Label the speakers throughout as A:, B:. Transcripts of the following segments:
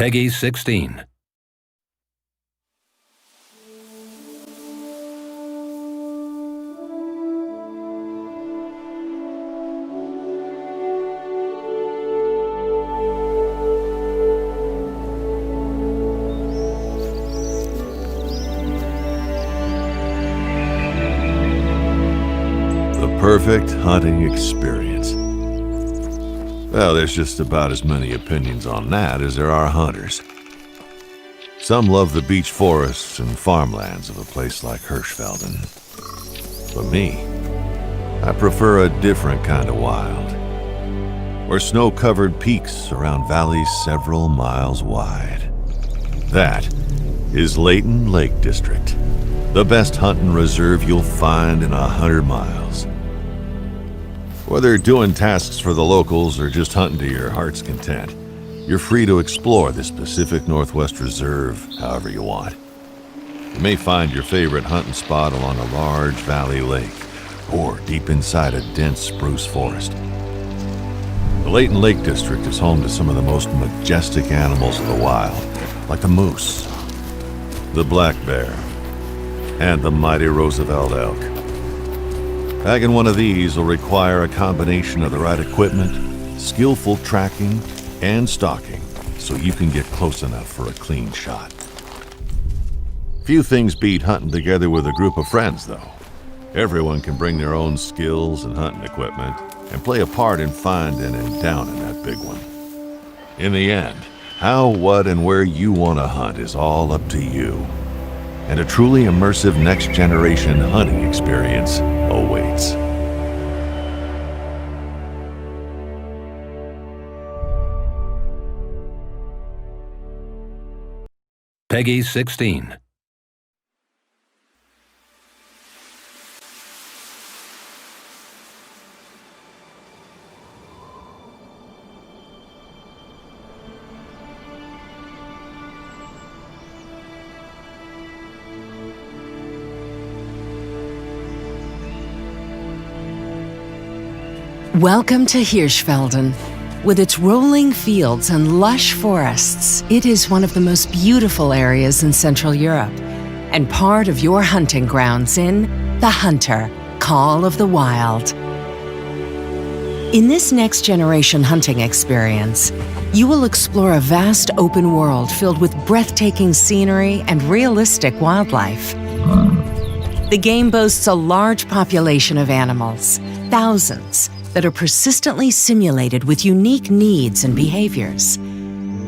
A: Peggy 16.
B: The perfect hunting experience. Well, there's just about as many opinions on that as there are hunters. Some love the beech forests and farmlands of a place like Hirschfelden. But me, I prefer a different kind of wild, where snow-covered peaks surround valleys several miles wide. That is Layton Lake District, the best hunting reserve you'll find in 100 miles. Whether doing tasks for the locals or just hunting to your heart's content, you're free to explore this Pacific Northwest Reserve however you want. You may find your favorite hunting spot along a large valley lake or deep inside a dense spruce forest. The Layton Lake District is home to some of the most majestic animals of the wild, like the moose, the black bear, and the mighty Roosevelt elk. Bagging one of these will require a combination of the right equipment, skillful tracking, and stalking so you can get close enough for a clean shot. Few things beat hunting together with a group of friends, though. Everyone can bring their own skills and hunting equipment and play a part in finding and downing that big one. In the end, how, what, and where you want to hunt is all up to you. And a truly immersive next-generation hunting experience awaits.
A: Peggy 16.
C: Welcome to Hirschfelden. With its rolling fields and lush forests, it is one of the most beautiful areas in Central Europe and part of your hunting grounds in The Hunter, Call of the Wild. In this next-generation hunting experience, you will explore a vast open world filled with breathtaking scenery and realistic wildlife. The game boasts a large population of animals, thousands, that are persistently simulated with unique needs and behaviors.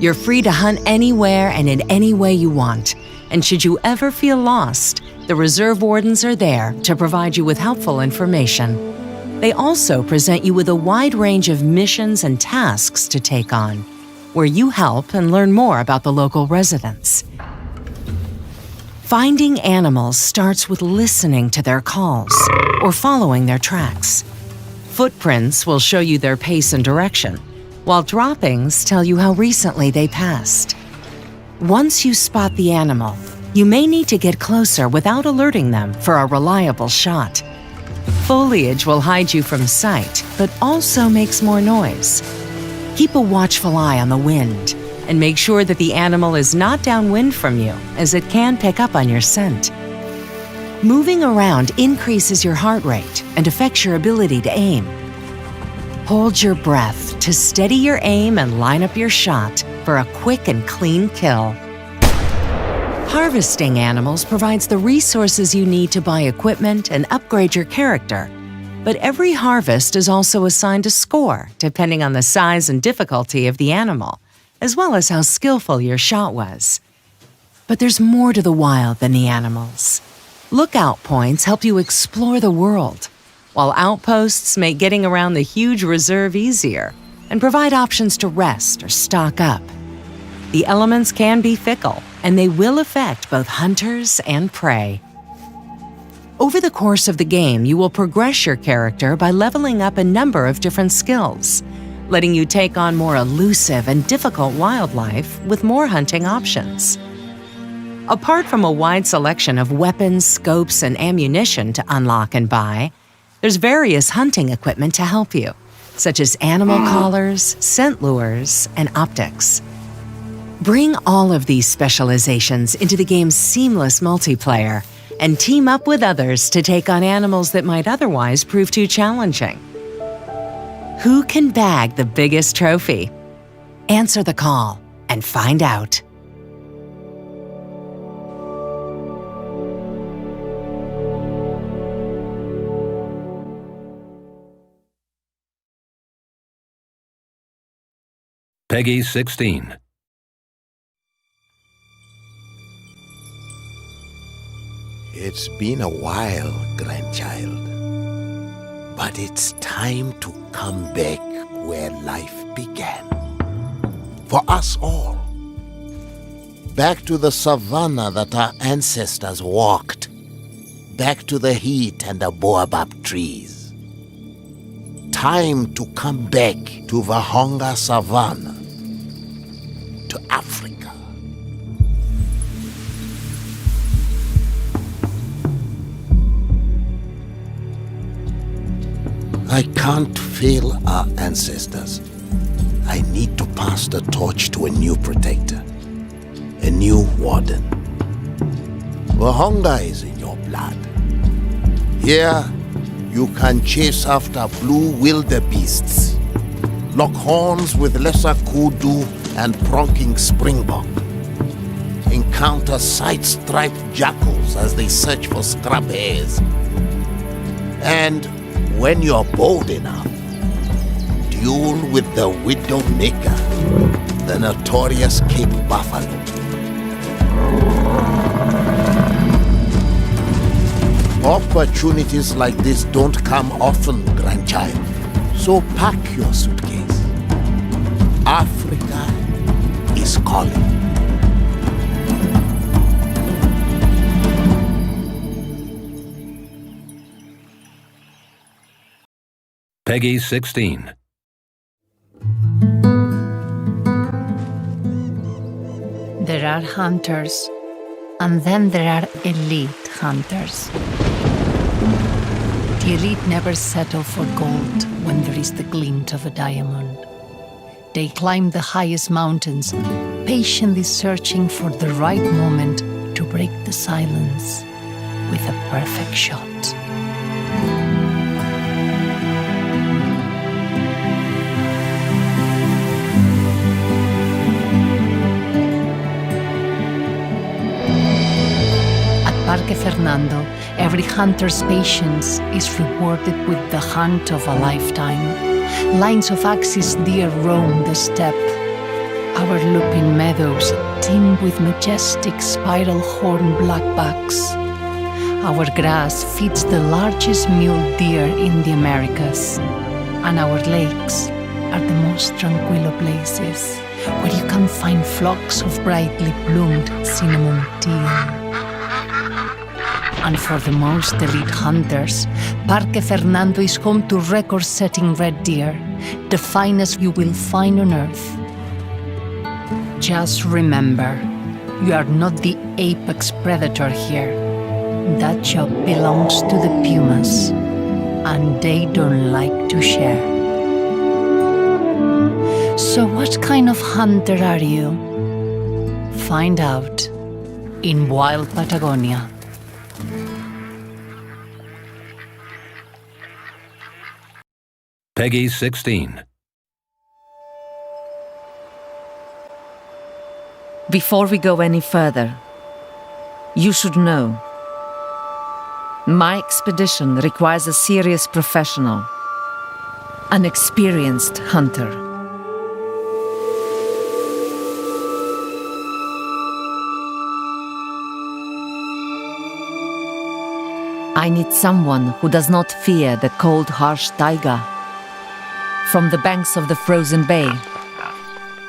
C: You're free to hunt anywhere and in any way you want, and should you ever feel lost, the reserve wardens are there to provide you with helpful information. They also present you with a wide range of missions and tasks to take on, where you help and learn more about the local residents. Finding animals starts with listening to their calls or following their tracks. Footprints will show you their pace and direction, while droppings tell you how recently they passed. Once you spot the animal, you may need to get closer without alerting them for a reliable shot. Foliage will hide you from sight, but also makes more noise. Keep a watchful eye on the wind, and make sure that the animal is not downwind from you, as it can pick up on your scent. Moving around increases your heart rate and affects your ability to aim. Hold your breath to steady your aim and line up your shot for a quick and clean kill. Harvesting animals provides the resources you need to buy equipment and upgrade your character. But every harvest is also assigned a score depending on the size and difficulty of the animal, as well as how skillful your shot was. But there's more to the wild than the animals. Lookout points help you explore the world, while outposts make getting around the huge reserve easier and provide options to rest or stock up. The elements can be fickle, and they will affect both hunters and prey. Over the course of the game, you will progress your character by leveling up a number of different skills, letting you take on more elusive and difficult wildlife with more hunting options. Apart from a wide selection of weapons, scopes, and ammunition to unlock and buy, there's various hunting equipment to help you, such as animal collars, scent lures, and optics. Bring all of these specializations into the game's seamless multiplayer and team up with others to take on animals that might otherwise prove too challenging. Who can bag the biggest trophy? Answer the call and find out.
A: Peggy 16.
D: It's been a while, grandchild. But it's time to come back where life began. For us all. Back to the savannah that our ancestors walked. Back to the heat and the baobab trees. Time to come back to Vahonga Savannah. To Africa. I can't fail our ancestors. I need to pass the torch to a new protector, a new warden. Vahonga is in your blood. Here, you can chase after blue wildebeests, lock horns with lesser kudu and pronking springbok, encounter side-striped jackals as they search for scrub hares, and when you're bold enough, duel with the Widowmaker, the notorious Cape Buffalo. Opportunities like this don't come often, grandchild. So pack your suitcase. Africa is calling.
A: Peggy 16.
E: There are hunters, and then there are elite hunters. The elite never settle for gold when there is the glint of a diamond. They climb the highest mountains, patiently searching for the right moment to break the silence with a perfect shot. Parque Fernando, every hunter's patience is rewarded with the hunt of a lifetime. Lines of axis deer roam the steppe. Our lupin meadows teem with majestic spiral horn blackbacks. Our grass feeds the largest mule deer in the Americas. And our lakes are the most tranquilo places, where you can find flocks of brightly bloomed cinnamon teal. And for the most elite hunters, Parque Fernando is home to record-setting red deer, the finest you will find on Earth. Just remember, you are not the apex predator here. That job belongs to the pumas, and they don't like to share. So what kind of hunter are you? Find out in Wild Patagonia.
A: Peggy 16.
F: Before we go any further, you should know, my expedition requires a serious professional, an experienced hunter. I need someone who does not fear the cold, harsh taiga. From the banks of the frozen bay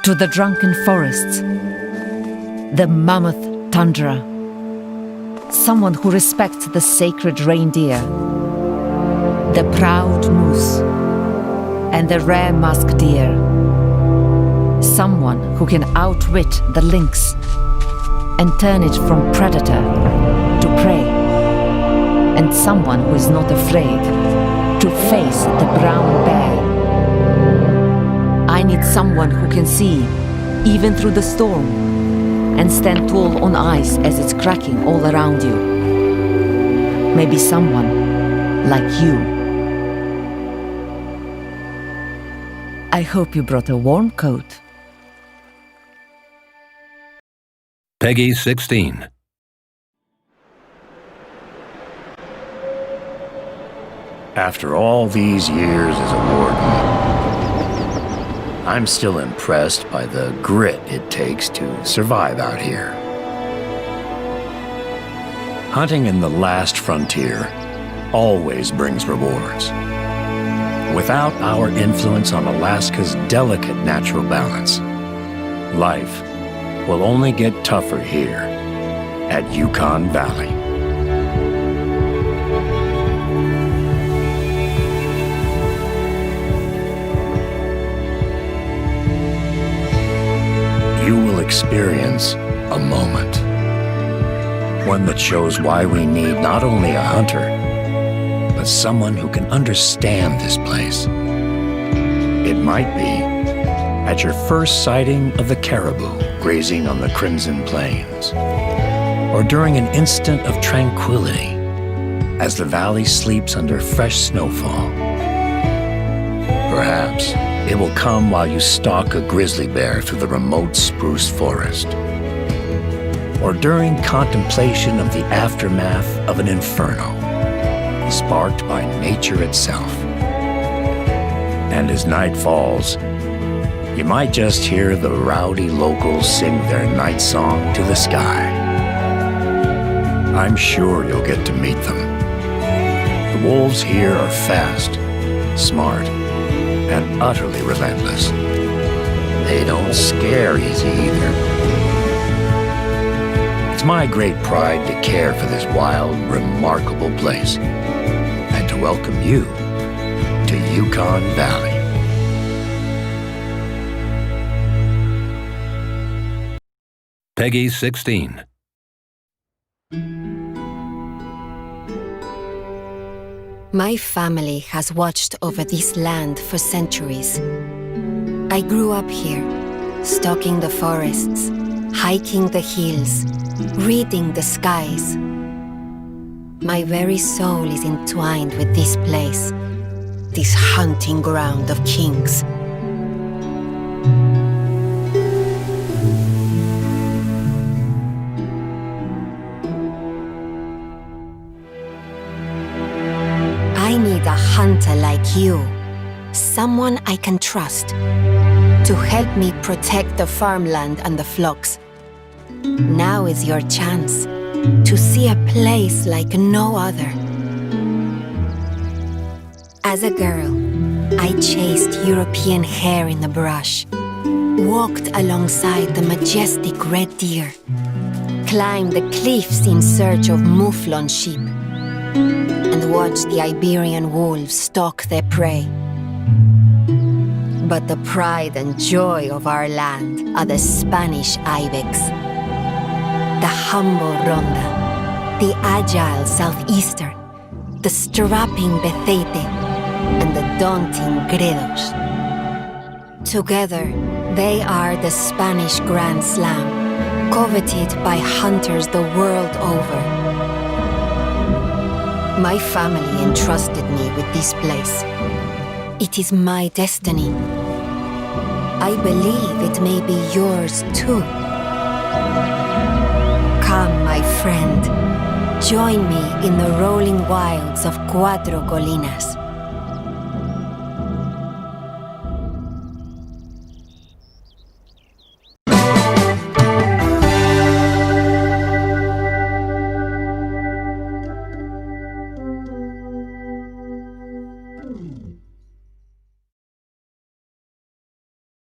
F: to the drunken forests, the mammoth tundra. Someone who respects the sacred reindeer, the proud moose, and the rare musk deer. Someone who can outwit the lynx and turn it from predator to prey. And someone who is not afraid to face the brown bear. I need someone who can see even through the storm, and stand tall on ice as it's cracking all around you. Maybe someone like you. I hope you brought a warm coat.
A: Peggy 16.
G: After all these years as a warden, I'm still impressed by the grit it takes to survive out here. Hunting in the last frontier always brings rewards. Without our influence on Alaska's delicate natural balance, life will only get tougher here at Yukon Valley. You will experience a moment, one that shows why we need not only a hunter, but someone who can understand this place. It might be at your first sighting of the caribou grazing on the Crimson Plains, or during an instant of tranquility as the valley sleeps under fresh snowfall. Perhaps it will come while you stalk a grizzly bear through the remote spruce forest, or during contemplation of the aftermath of an inferno sparked by nature itself. And as night falls, you might just hear the rowdy locals sing their night song to the sky. I'm sure you'll get to meet them. The wolves here are fast, smart, and utterly relentless. They don't scare easy either. It's my great pride to care for this wild, remarkable place, and to welcome you to Yukon Valley.
A: Peggy 16.
H: My family has watched over this land for centuries. I grew up here, stalking the forests, hiking the hills, reading the skies. My very soul is entwined with this place, this hunting ground of kings. I need a hunter like you, someone I can trust, to help me protect the farmland and the flocks. Now is your chance to see a place like no other. As a girl, I chased European hare in the brush, walked alongside the majestic red deer, climbed the cliffs in search of mouflon sheep, and watched the Iberian wolves stalk their prey. But the pride and joy of our land are the Spanish ibex, the humble ronda, the agile southeastern, the strapping betete, and the daunting gredos. Together, they are the Spanish Grand Slam, coveted by hunters the world over. My family entrusted me with this place. It is my destiny. I believe it may be yours too. Come, my friend. Join me in the rolling wilds of Cuatro Colinas.